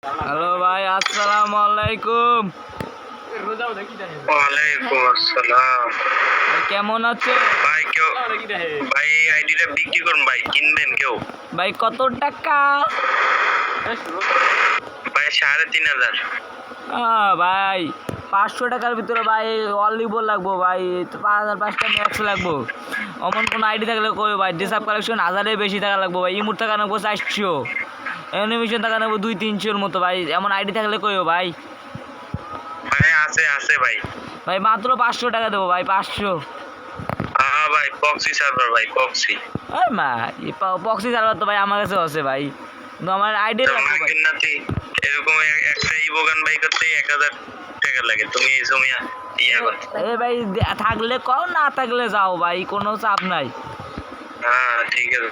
Hello ভাই, আসসালামু আলাইকুম। ওয়ালাইকুম আসসালাম। ভাই কেমন আছো? ভাই কেউ ভাই আইডিটা বিক্রি করুন ভাই, কিনবেন কেউ? ভাই কত টাকা? ভাই ৩,৫০০। ভাই 500 টাকার ভিতরে ভাই অলিভ লাগবো ভাই, 5,000 ম্যাক্স লাগবো। অমন কোনো আইডি থাকলে কই ভাই, ডিসাপ কালেকশন 1000-এর বেশি টাকা লাগবো ভাই। ইমুর টাকা নেবো 400, অ্যানিমেশন টাকা নেবো 200-300-এর মতো ভাই। এমন আইডি থাকলে কইও ভাই। ভাই আছে ভাই। ভাই মাত্র 500 টাকা দেবো ভাই, 500। হ্যাঁ ভাই, পক্সি সার্ভার ভাই, পক্সি। মা পক্সি সার্ভার তো ভাই আমার কাছে আছে ভাই, কিন্তু আমার আইডি লাগবে ভাই। নাতি এরকম একটা ইবোগান বাই করতে 1000 টাকা লাগে। তুমি এই সময় ভাই থাকলে কও, না থাকলে যাও ভাই, কোনো চাপ নাই। হ্যাঁ ঠিক আছে।